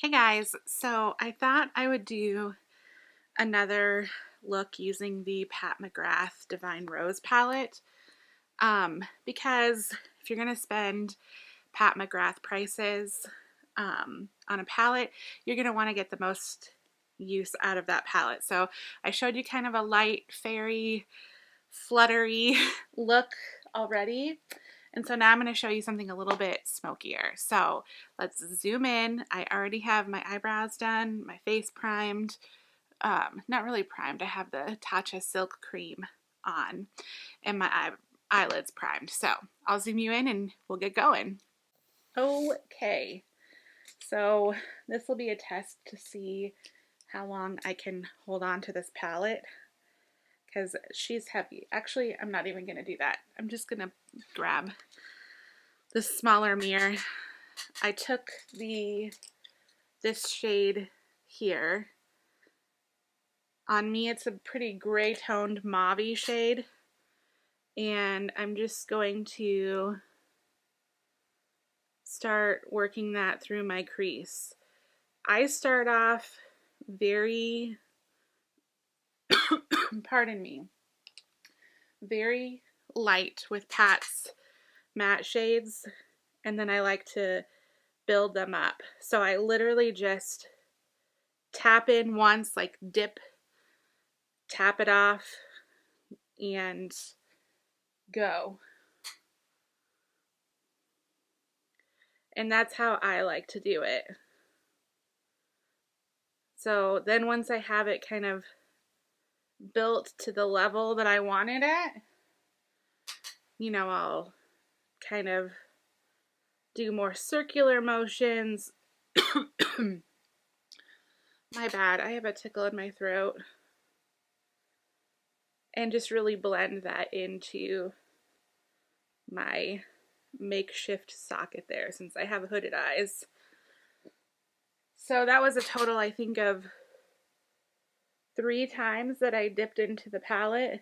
Hey guys, so I thought I would do another look using the Pat McGrath Divine Rose palette because if you're going to spend Pat McGrath prices on a palette, you're going to want to get the most use out of that palette. So I showed you kind of a light, fairy, fluttery look already. And so now I'm going to show you something a little bit smokier. So let's zoom in. I already have my eyebrows done, my face primed. Not really primed. I have the Tatcha Silk Cream on and my eyelids primed. So I'll zoom you in and we'll get going. Okay, so this will be a test to see how long I can hold on to this palette because she's heavy. Actually, I'm not even going to do that. I'm just going to grab the smaller mirror. I took this shade here. On me, it's a pretty gray toned mauve-y shade. And I'm just going to start working that through my crease. I start off very, pardon me, very light with Pat's matte shades, and then I like to build them up. So I literally just tap in once, like dip, tap it off, and go. And that's how I like to do it. So then once I have it kind of built to the level that I want it at, you know, I'll kind of do more circular motions. My bad, I have a tickle in my throat. And just really blend that into my makeshift socket there since I have hooded eyes. So that was a total, I think, of 3 times that I dipped into the palette.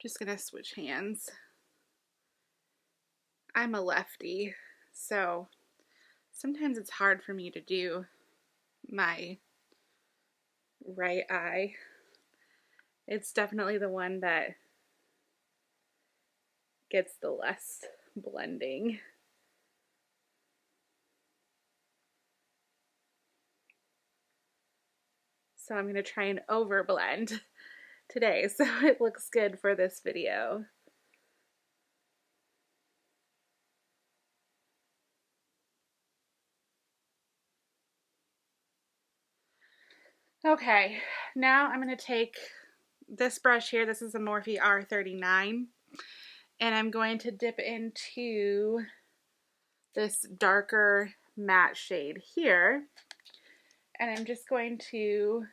Just gonna switch hands. I'm a lefty, so sometimes it's hard for me to do my right eye. It's definitely the one that gets the less blending. So I'm gonna try and overblend today so it looks good for this video. Okay, now I'm going to take this brush here. This is a Morphe R39, and I'm going to dip into this darker matte shade here, and I'm just going to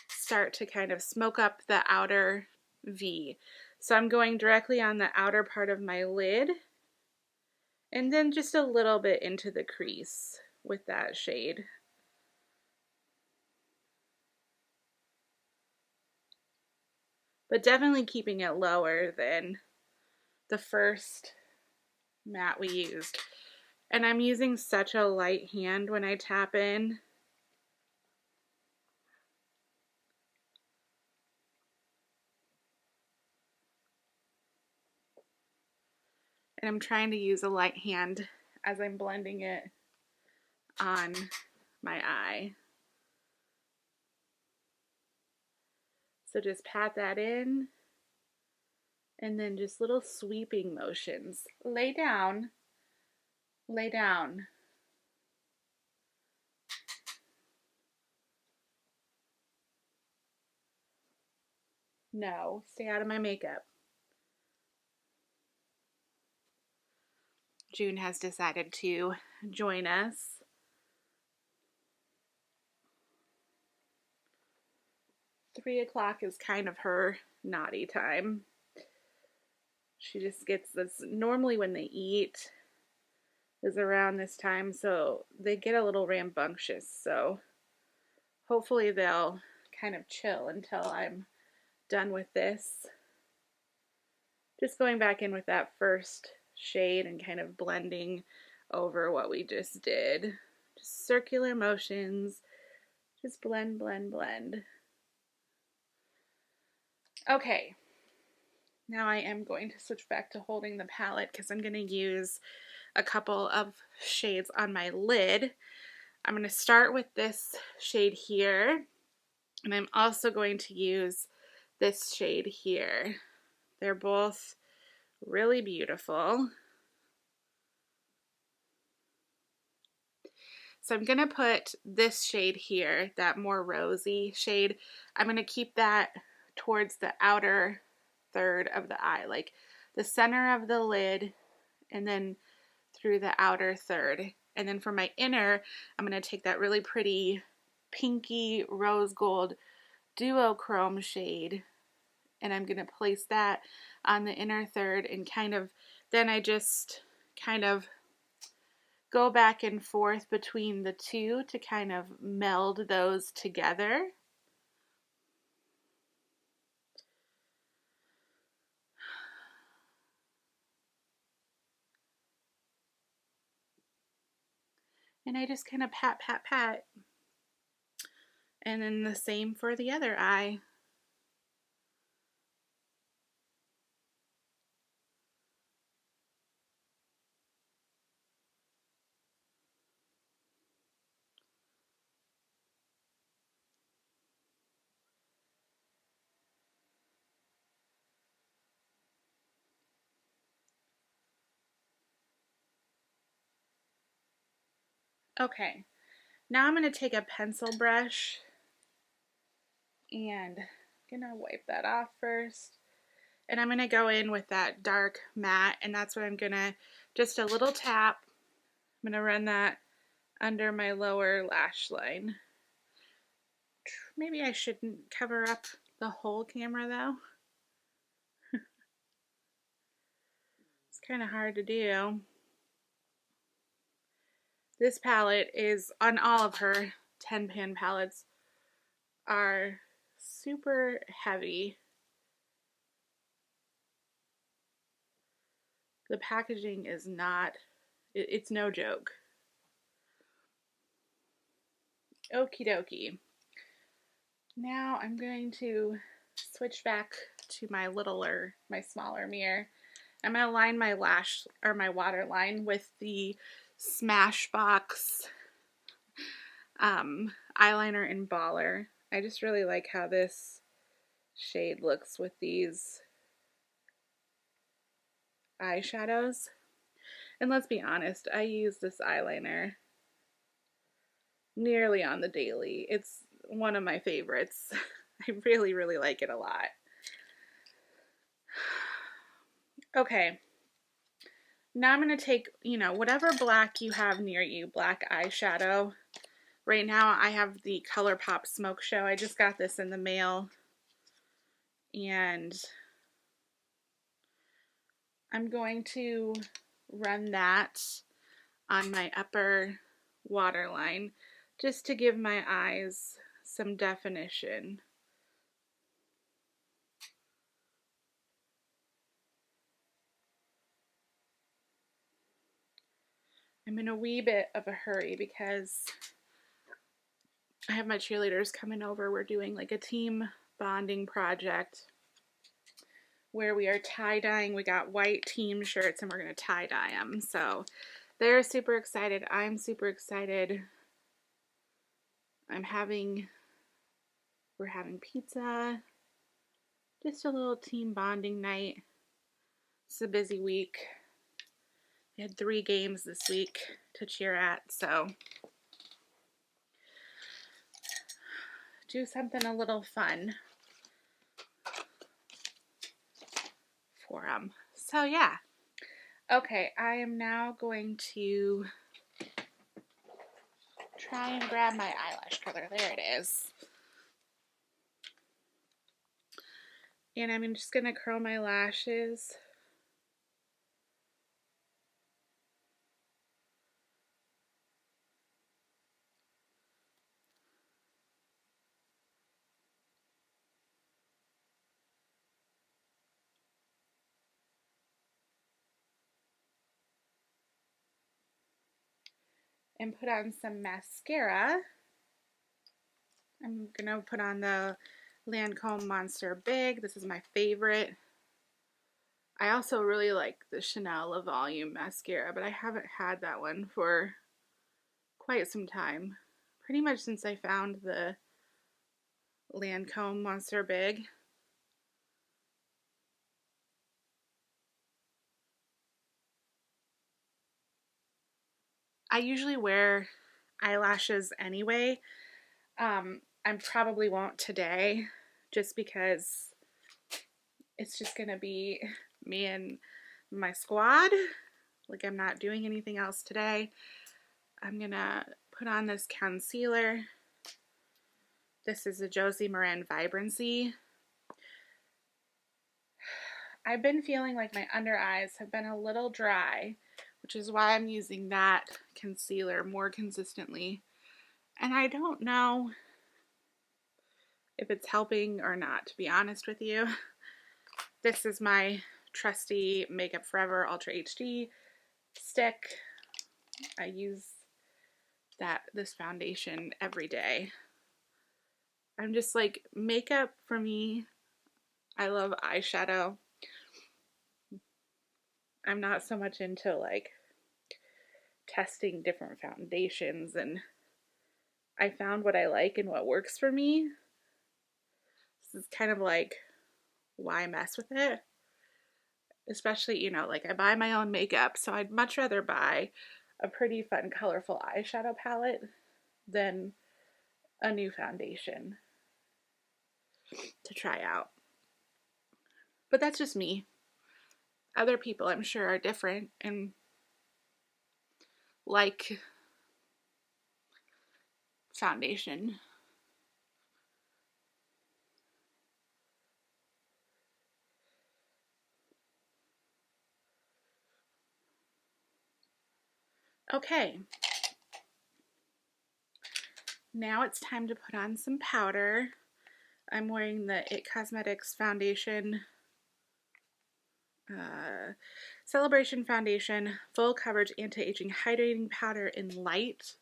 start to kind of smoke up the outer V. So I'm going directly on the outer part of my lid, and then just a little bit into the crease with that shade. But definitely keeping it lower than the first matte we used. And I'm using such a light hand when I tap in. And I'm trying to use a light hand as I'm blending it on my eye. So just pat that in, and then just little sweeping motions. Lay down, lay down. No, stay out of my makeup. June has decided to join us. 3 o'clock is kind of her naughty time. She just gets this, normally when they eat is around this time, so they get a little rambunctious, so hopefully they'll kind of chill until I'm done with this. Just going back in with that first shade and kind of blending over what we just did. Just circular motions, just blend, blend, blend. Okay, now I am going to switch back to holding the palette because I'm going to use a couple of shades on my lid. I'm going to start with this shade here, and I'm also going to use this shade here. They're both really beautiful. So I'm going to put this shade here, that more rosy shade. I'm going to keep that towards the outer third of the eye, like the center of the lid and then through the outer third. And then for my inner, I'm going to take that really pretty pinky rose gold duochrome shade and I'm going to place that on the inner third and kind of, then I just kind of go back and forth between the two to kind of meld those together. And I just kind of pat, pat, pat. And then the same for the other eye. Okay, now I'm going to take a pencil brush and I'm going to wipe that off first. And I'm going to go in with that dark matte, and that's what I'm going to, just a little tap. I'm going to run that under my lower lash line. Maybe I shouldn't cover up the whole camera though. It's kind of hard to do. This palette is, on all of her 10-pan palettes, are super heavy. The packaging is not, it's no joke. Okie dokie. Now I'm going to switch back to my smaller mirror. I'm going to line my lash, or my waterline, with the Smashbox eyeliner in Baller. I just really like how this shade looks with these eyeshadows. And let's be honest, I use this eyeliner nearly on the daily. It's one of my favorites. I really, really like it a lot. Okay, now I'm going to take, whatever black you have near you, black eyeshadow. Right now I have the ColourPop Smoke Show. I just got this in the mail. And I'm going to run that on my upper waterline just to give my eyes some definition. I'm in a wee bit of a hurry because I have my cheerleaders coming over. We're doing like a team bonding project where we are tie-dyeing. We got white team shirts and we're going to tie-dye them. So they're super excited. I'm super excited. We're having pizza. Just a little team bonding night. It's a busy week. We had 3 games this week to cheer at, so do something a little fun for them. So yeah. Okay, I am now going to try and grab my eyelash color. There it is. And I'm just going to curl my lashes. And put on some mascara. I'm going to put on the Lancome Monster Big. This is my favorite. I also really like the Chanel Le Volume mascara, but I haven't had that one for quite some time. Pretty much since I found the Lancome Monster Big. I usually wear eyelashes anyway. I probably won't today just because it's just gonna be me and my squad. Like, I'm not doing anything else today. I'm gonna put on this concealer. This is a Josie Maran Vibrancy. I've been feeling like my under eyes have been a little dry, which is why I'm using that concealer more consistently. And I don't know if it's helping or not, to be honest with you. This is my trusty Makeup Forever Ultra HD stick. I use this foundation every day. I'm just like, makeup for me, I love eyeshadow. I'm not so much into like testing different foundations, and I found what I like and what works for me. This is kind of like why mess with it. Especially, you know, like I buy my own makeup, so I'd much rather buy a pretty fun, colorful eyeshadow palette than a new foundation to try out. But that's just me. Other people, I'm sure, are different and like foundation. Okay. Now it's time to put on some powder. I'm wearing the IT Cosmetics Foundation Celebration Foundation Full Coverage Anti-Aging Hydrating Powder in Light.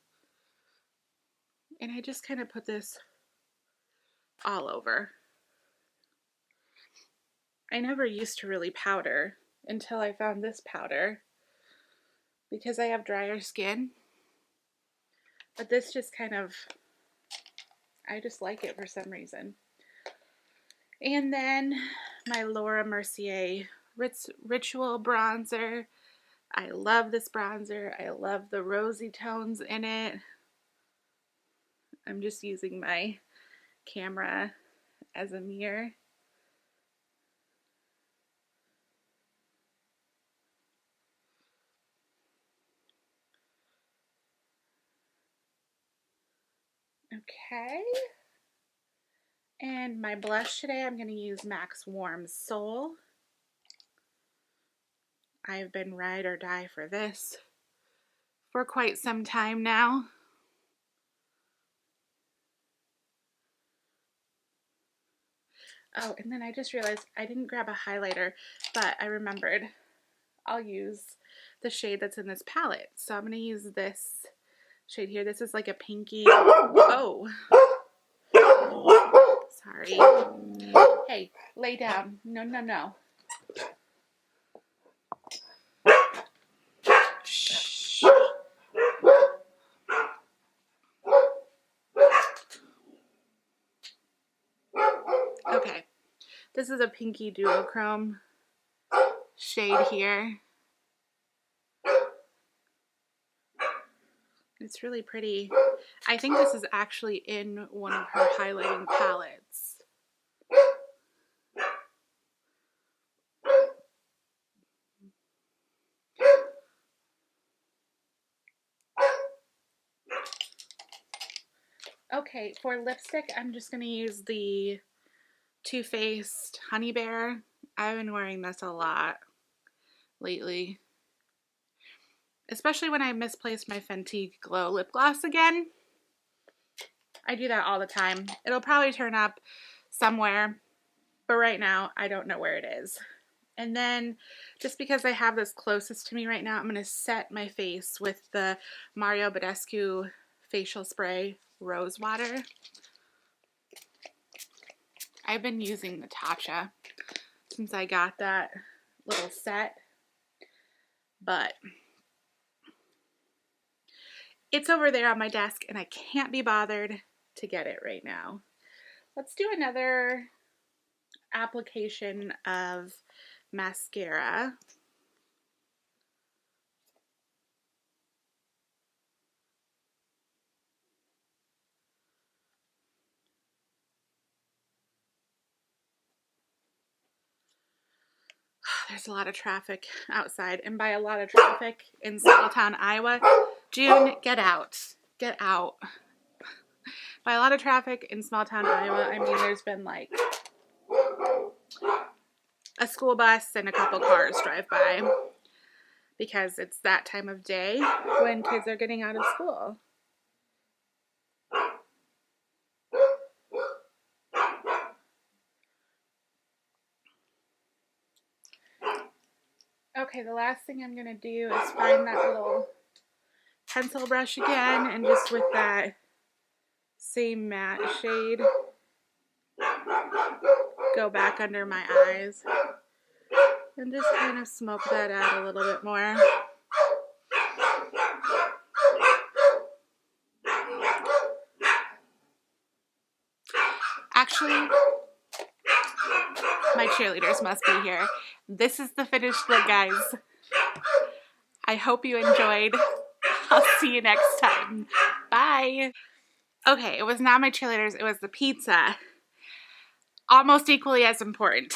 And I just kind of put this all over. I never used to really powder until I found this powder because I have drier skin. But this just kind of, I just like it for some reason. And then my Laura Mercier Ritual Bronzer. I love this bronzer. I love the rosy tones in it. I'm just using my camera as a mirror. Okay. And my blush today, I'm going to use MAC's Warm Soul. I've been ride or die for this for quite some time now. Oh, and then I just realized I didn't grab a highlighter, but I remembered I'll use the shade that's in this palette. So I'm going to use this shade here. This is like a pinky. Oh. Sorry. Hey, lay down. No, no, no. Shh. Okay. This is a pinky duochrome shade here. It's really pretty. I think this is actually in one of her highlighting palettes. Okay, for lipstick, I'm just going to use the Too Faced Honey Bear. I've been wearing this a lot lately, especially when I misplaced my Fenty Glow lip gloss again. I do that all the time. It'll probably turn up somewhere, but right now I don't know where it is. And then just because I have this closest to me right now, I'm going to set my face with the Mario Badescu Facial Spray Rose Water. I've been using the Tatcha since I got that little set, but it's over there on my desk and I can't be bothered to get it right now. Let's do another application of mascara. There's a lot of traffic outside, and by a lot of traffic in small town Iowa, June, get out. Get out. By a lot of traffic in small town Iowa, I mean there's been like a school bus and a couple cars drive by because it's that time of day when kids are getting out of school. Okay, the last thing I'm going to do is find that little pencil brush again and just with that same matte shade, go back under my eyes and just kind of smoke that out a little bit more. Actually, my cheerleaders must be here. This is the finished look, guys. I hope you enjoyed. I'll see you next time. Bye. Okay, it was not my cheerleaders, it was the pizza. Almost equally as important.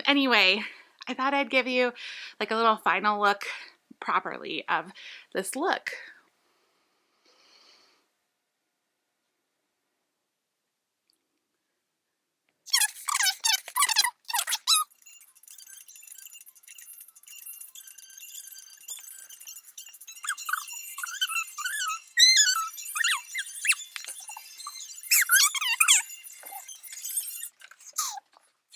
Anyway, I thought I'd give you like a little final look properly of this look